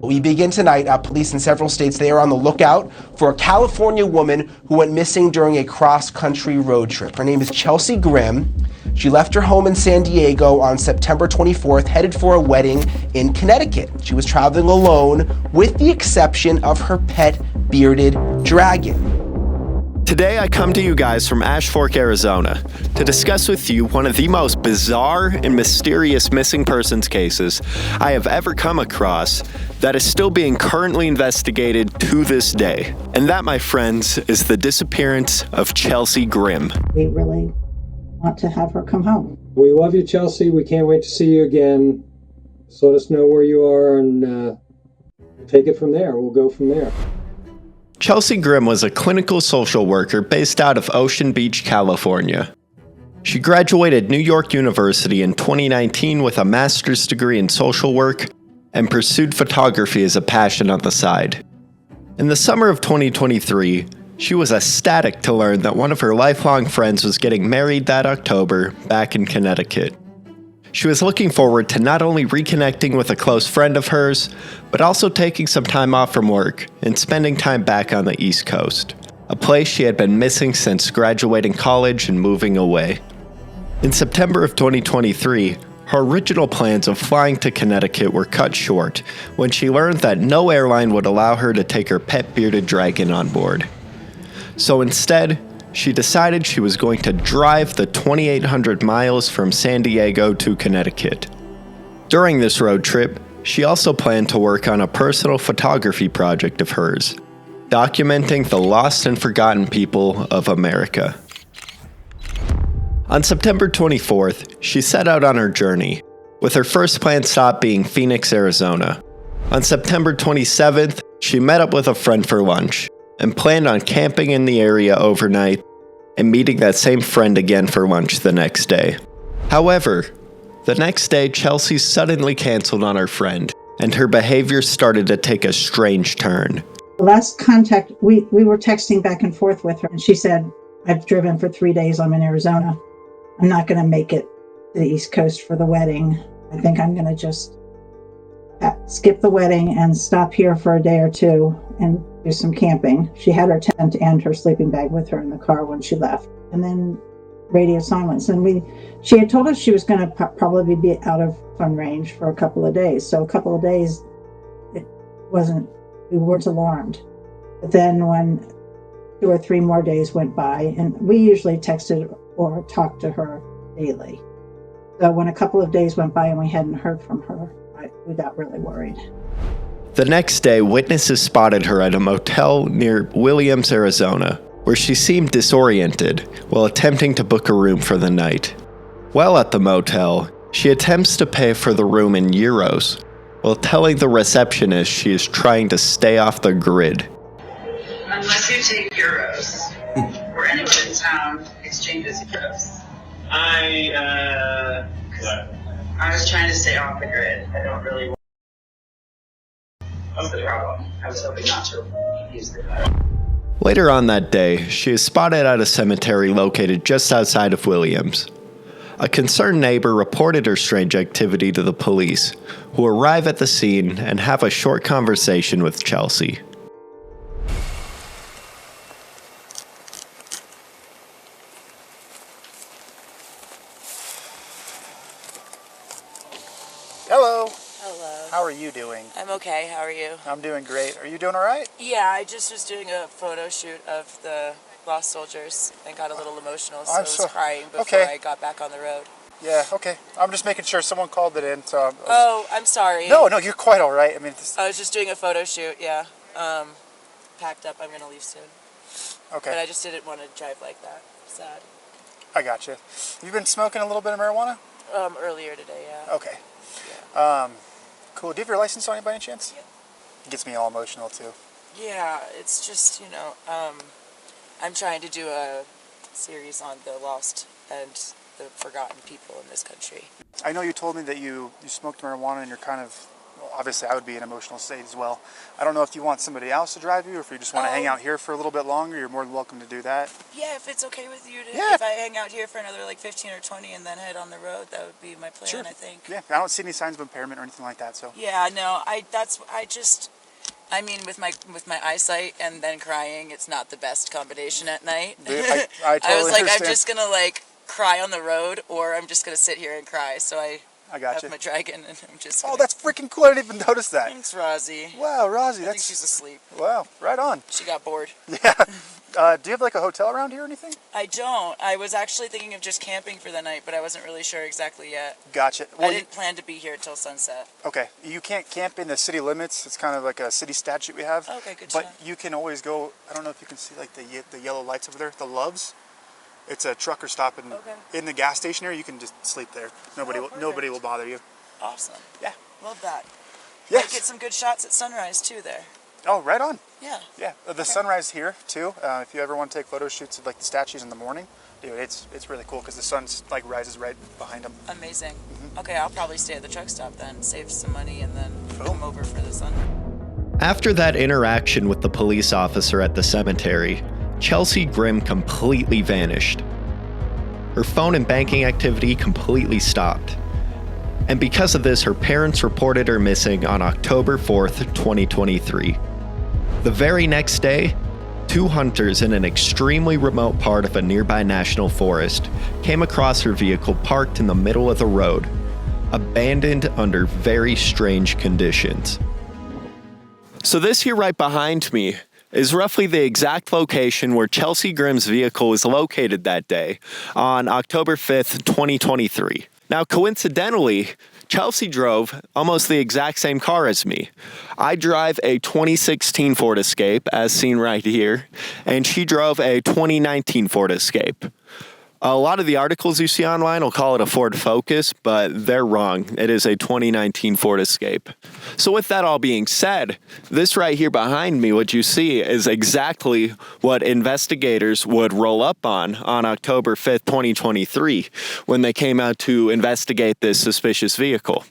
We begin tonight. Police in several states, they are on the lookout for a California woman who went missing during a cross-country road trip. Her name is Chelsea Grimm. She left her home in San Diego on September 24th, headed for a wedding in Connecticut. She was traveling alone, with the exception of her pet bearded dragon. Today I come to you guys from Ash Fork, Arizona, to discuss with you one of the most bizarre and mysterious missing persons cases I have ever come across that is still being currently investigated to this day. And that, my friends, is the disappearance of Chelsea Grimm. We really want to have her come home. We love you, Chelsea. We can't wait to see you again. Just let us know where you are and take it from there. We'll go from there. Chelsea Grimm was a clinical social worker based out of Ocean Beach, California. She graduated New York University in 2019 with a master's degree in social work and pursued photography as a passion on the side. In the summer of 2023, she was ecstatic to learn that one of her lifelong friends was getting married that October back in Connecticut. She was looking forward to not only reconnecting with a close friend of hers, but also taking some time off from work and spending time back on the East Coast, a place she had been missing since graduating college and moving away. In September of 2023, her original plans of flying to Connecticut were cut short when she learned that no airline would allow her to take her pet bearded dragon on board. So instead, she decided she was going to drive the 2,800 miles from San Diego to Connecticut. During this road trip, she also planned to work on a personal photography project of hers, documenting the lost and forgotten people of America. On September 24th, she set out on her journey, with her first planned stop being Phoenix, Arizona. On September 27th, she met up with a friend for lunch and planned on camping in the area overnight and meeting that same friend again for lunch the next day. However, the next day, Chelsea suddenly canceled on her friend, and her behavior started to take a strange turn. The last contact, we were texting back and forth with her, and she said, I've driven for 3 days, I'm in Arizona. I'm not going to make it to the East Coast for the wedding. I think I'm going to just skip the wedding and stop here for a day or two and do some camping. She had her tent and her sleeping bag with her in the car when she left. And then radio silence. And she had told us she was going to probably be out of phone range for a couple of days. So a couple of days, we weren't alarmed. But then when 2 or 3 more days went by, and we usually texted or talked to her daily. So when a couple of days went by and we hadn't heard from her, we got really worried. The next day, witnesses spotted her at a motel near Williams, Arizona, where she seemed disoriented while attempting to book a room for the night. While at the motel, she attempts to pay for the room in euros, while telling the receptionist she is trying to stay off the grid. Unless you take euros, or anyone in town exchanges euros. I was trying to stay off the grid. I don't really want. That's the problem. I was hoping not to use the card. Later on that day, she is spotted at a cemetery located just outside of Williams. A concerned neighbor reported her strange activity to the police, who arrive at the scene and have a short conversation with Chelsea. Hello. Hello. How are you doing? I'm okay. How are you? I'm doing great. Are you doing all right? Yeah, I just was doing a photo shoot of the lost soldiers and got a little emotional, so I was crying before I got back on the road. Yeah, okay. I'm just making sure someone called it in. So I'm sorry. No, you're quite all right. I mean, I was just doing a photo shoot, yeah. Packed up. I'm going to leave soon. Okay. But I just didn't want to drive like that. Sad. I got you. You've been smoking a little bit of marijuana? Earlier today, yeah. Okay. Yeah. Cool. Do you have your license on you by any chance? Yeah. It gets me all emotional, too. Yeah, it's just, I'm trying to do a series on the lost and the forgotten people in this country. I know you told me that you smoked marijuana and you're kind of obviously I would be in an emotional state as well. I don't know if you want somebody else to drive you, or if you just want to hang out here for a little bit longer. You're more than welcome to do that. Yeah, if it's okay with you, Yeah. if I hang out here for another like 15 or 20 and then head on the road, that would be my plan. Sure. I think. Yeah, I don't see any signs of impairment or anything like that. So. Yeah, no, I mean, with my eyesight and then crying, it's not the best combination at night. I totally I was like, understand. I'm just gonna like cry on the road, or I'm just gonna sit here and cry. So I got have you. my dragon, and I'm just. Oh, that's freaking cool! I didn't even notice that. Thanks, Rosie. Wow, Rosie, I that's. think she's asleep. Wow, right on. She got bored. Yeah. Do you have like a hotel around here or anything? I don't. I was actually thinking of just camping for the night, but I wasn't really sure exactly yet. Gotcha. Well, I didn't plan to be here until sunset. Okay, you can't camp in the city limits. It's kind of like a city statute we have. Okay, good. But you can always go. I don't know if you can see like the yellow lights over there, the Loves. It's a trucker stop in the gas station area. You can just sleep there. Nobody will bother you. Awesome. Yeah. Love that. Yes. Might get some good shots at sunrise too there. Oh, right on. Yeah. Yeah. The sunrise here too. If you ever want to take photo shoots of like the statues in the morning, dude, it's really cool because the sun like rises right behind them. Amazing. Okay, I'll probably stay at the truck stop then, save some money, and then come over for the sun. After that interaction with the police officer at the cemetery, Chelsea Grimm completely vanished. Her phone and banking activity completely stopped. And because of this, her parents reported her missing on October 4th, 2023. The very next day, 2 hunters in an extremely remote part of a nearby national forest came across her vehicle parked in the middle of the road, abandoned under very strange conditions. So this here right behind me is roughly the exact location where Chelsea Grimm's vehicle was located that day on October 5th, 2023. Now, coincidentally, Chelsea drove almost the exact same car as me. I drive a 2016 Ford Escape, as seen right here, and she drove a 2019 Ford Escape. A lot of the articles you see online will call it a Ford Focus, but they're wrong. It is a 2019 Ford Escape. So with that all being said, this right here behind me, what you see is exactly what investigators would roll up on October 5th, 2023, when they came out to investigate this suspicious vehicle.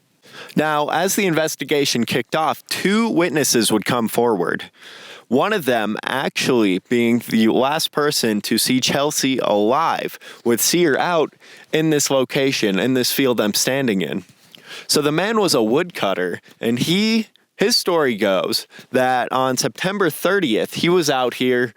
Now, as the investigation kicked off, 2 witnesses would come forward. One of them actually being the last person to see Chelsea alive, would see her out in this location, in this field I'm standing in. So the man was a woodcutter, and his story goes that on September 30th, he was out here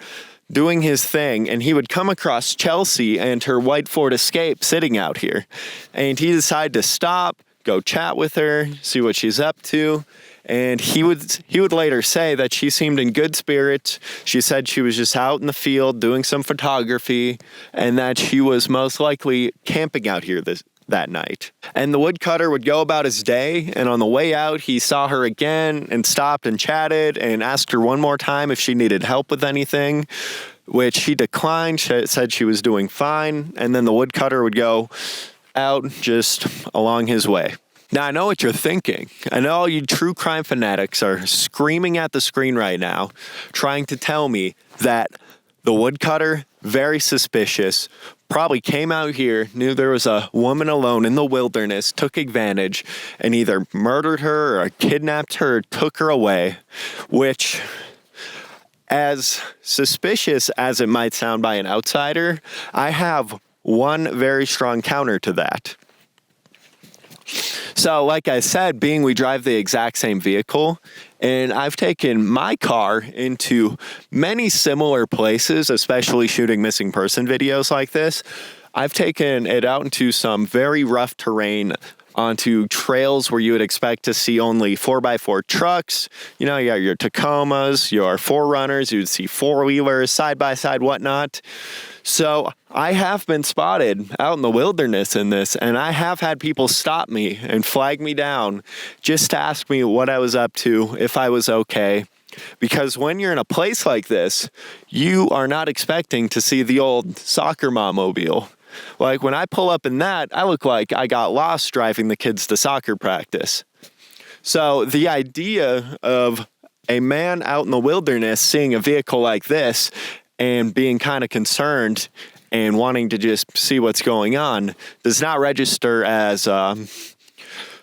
doing his thing, and he would come across Chelsea and her white Ford Escape sitting out here. And he decided to stop, go chat with her, see what she's up to. And he would later say that she seemed in good spirits. She said she was just out in the field doing some photography, and that she was most likely camping out here that night. And the woodcutter would go about his day, and on the way out, he saw her again and stopped and chatted and asked her one more time if she needed help with anything, which she declined. She said she was doing fine, and then the woodcutter would go out just along his way. Now, I know what you're thinking. I know all you true crime fanatics are screaming at the screen right now, trying to tell me that the woodcutter, very suspicious, probably came out here, knew there was a woman alone in the wilderness, took advantage, and either murdered her or kidnapped her or took her away, which, as suspicious as it might sound by an outsider, I have one very strong counter to that. So, like I said, we drive the exact same vehicle, and I've taken my car into many similar places, especially shooting missing person videos like this. I've taken it out into some very rough terrain, onto trails where you would expect to see only 4x4 trucks. You know, you got your Tacomas, your 4Runners, you'd see 4-wheelers, side-by-side, whatnot. So I have been spotted out in the wilderness in this, and I have had people stop me and flag me down just to ask me what I was up to, if I was okay. Because when you're in a place like this, you are not expecting to see the old soccer mom-mobile. Like when I pull up in that, I look like I got lost driving the kids to soccer practice. So the idea of a man out in the wilderness seeing a vehicle like this and being kind of concerned and wanting to just see what's going on does not register as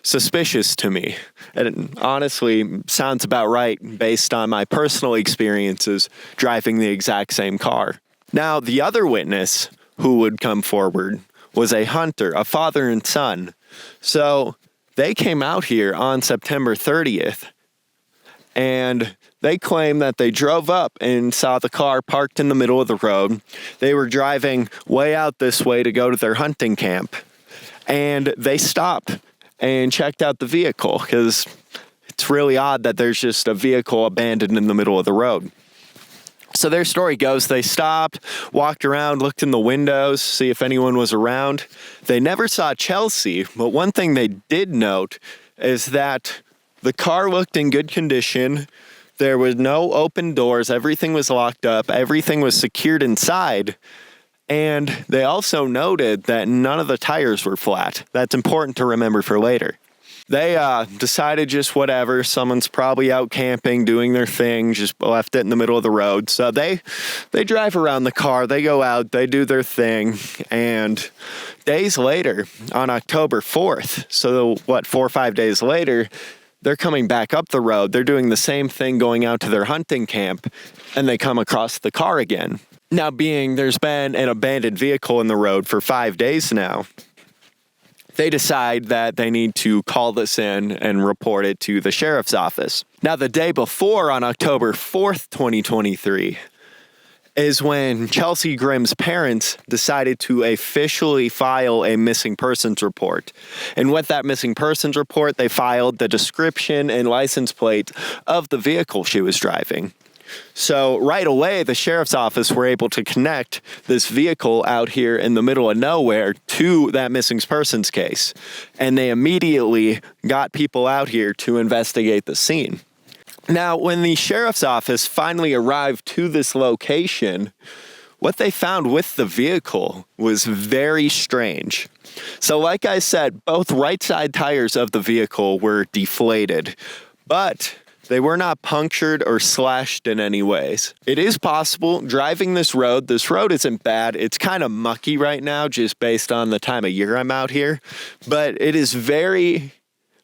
suspicious to me. And it honestly sounds about right based on my personal experiences driving the exact same car. Now, the other witness who would come forward was a hunter, a father and son. So they came out here on September 30th, and they claim that they drove up and saw the car parked in the middle of the road. They were driving way out this way to go to their hunting camp, and they stopped and checked out the vehicle because it's really odd that there's just a vehicle abandoned in the middle of the road. So their story goes, they stopped, walked around, looked in the windows, see if anyone was around. They never saw Chelsea, but one thing they did note is that the car looked in good condition. There was no open doors. Everything was locked up. Everything was secured inside. And they also noted that none of the tires were flat. That's important to remember for later. They decided just whatever. Someone's probably out camping, doing their thing, just left it in the middle of the road. So they drive around the car. They go out. They do their thing. And days later, on October 4th, so 4 or 5 days later, they're coming back up the road. They're doing the same thing, going out to their hunting camp, and they come across the car again. Now, there's been an abandoned vehicle in the road for 5 days now, they decide that they need to call this in and report it to the sheriff's office. Now, the day before, on October 4th, 2023, is when Chelsea Grimm's parents decided to officially file a missing persons report. And with that missing persons report, they filed the description and license plate of the vehicle she was driving. So right away, the sheriff's office were able to connect this vehicle out here in the middle of nowhere to that missing persons case. And they immediately got people out here to investigate the scene. Now, when the sheriff's office finally arrived to this location, what they found with the vehicle was very strange. So like I said, both right side tires of the vehicle were deflated, but they were not punctured or slashed in any ways. It is possible driving this road isn't bad. It's kind of mucky right now just based on the time of year I'm out here, but it is very,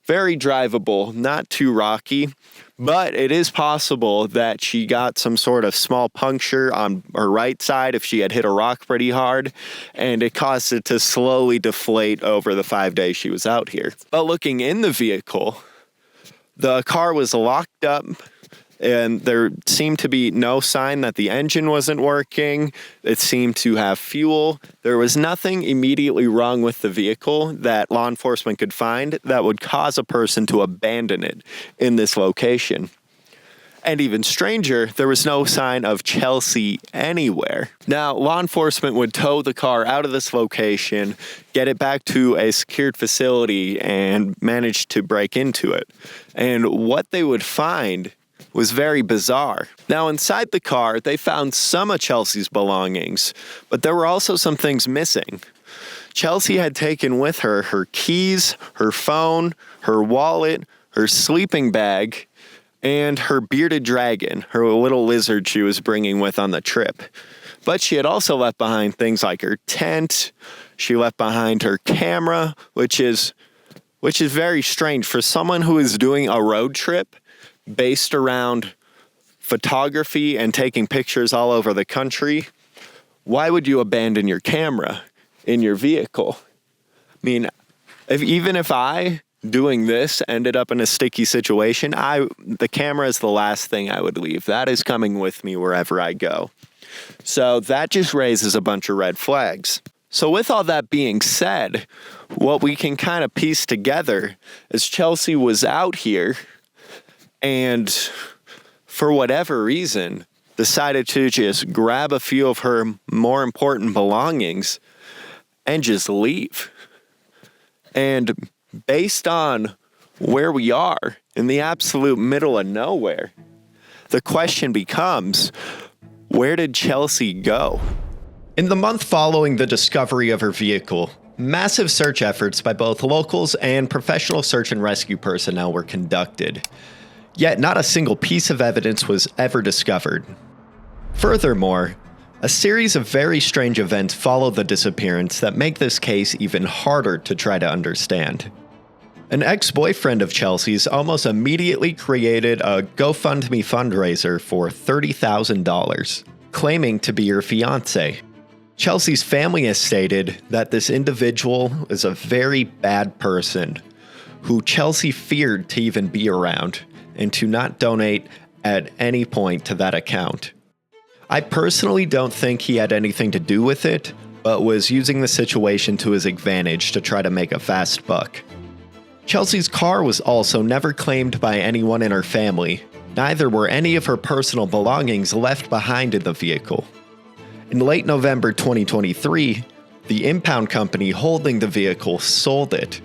very drivable, not too rocky. But it is possible that she got some sort of small puncture on her right side if she had hit a rock pretty hard, and it caused it to slowly deflate over the 5 days she was out here. But looking in the vehicle, the car was locked up, and there seemed to be no sign that the engine wasn't working. It seemed to have fuel. There was nothing immediately wrong with the vehicle that law enforcement could find that would cause a person to abandon it in this location. And even stranger, there was no sign of Chelsea anywhere. Now, law enforcement would tow the car out of this location, get it back to a secured facility, and manage to break into it. And what they would find was very bizarre. Now, inside the car, they found some of Chelsea's belongings, but there were also some things missing. Chelsea had taken with her her keys, her phone, her wallet, her sleeping bag, and her bearded dragon, her little lizard she was bringing with on the trip. But she had also left behind things like her tent. She left behind her camera, which is very strange for someone who is doing a road trip based around photography and taking pictures all over the country. Why would you abandon your camera in your vehicle? I mean, even if I, doing this, ended up in a sticky situation, the camera is the last thing I would leave. That is coming with me wherever I go. So that just raises a bunch of red flags. So with all that being said, what we can kind of piece together is Chelsea was out here and for whatever reason decided to just grab a few of her more important belongings and just leave. And based on where we are in the absolute middle of nowhere, the question becomes, where did Chelsea go? In the month following the discovery of her vehicle, massive search efforts by both locals and professional search and rescue personnel were conducted. Yet not a single piece of evidence was ever discovered. Furthermore, a series of very strange events follow the disappearance that make this case even harder to try to understand. An ex-boyfriend of Chelsea's almost immediately created a GoFundMe fundraiser for $30,000, claiming to be her fiancé. Chelsea's family has stated that this individual is a very bad person who Chelsea feared to even be around and to not donate at any point to that account. I personally don't think he had anything to do with it, but was using the situation to his advantage to try to make a fast buck. Chelsea's car was also never claimed by anyone in her family. Neither were any of her personal belongings left behind in the vehicle. In late November 2023, the impound company holding the vehicle sold it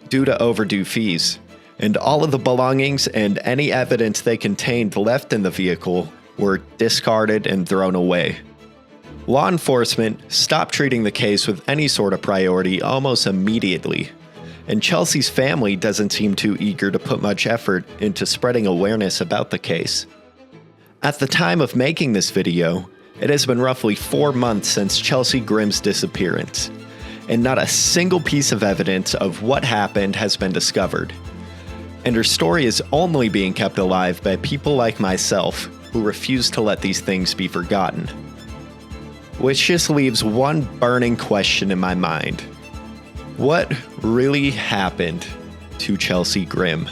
due to overdue fees, and all of the belongings and any evidence they contained left in the vehicle were discarded and thrown away. Law enforcement stopped treating the case with any sort of priority almost immediately, and Chelsea's family doesn't seem too eager to put much effort into spreading awareness about the case. At the time of making this video, it has been roughly 4 months since Chelsea Grimm's disappearance, and not a single piece of evidence of what happened has been discovered. And her story is only being kept alive by people like myself who refuse to let these things be forgotten. Which just leaves one burning question in my mind. What really happened to Chelsea Grimm?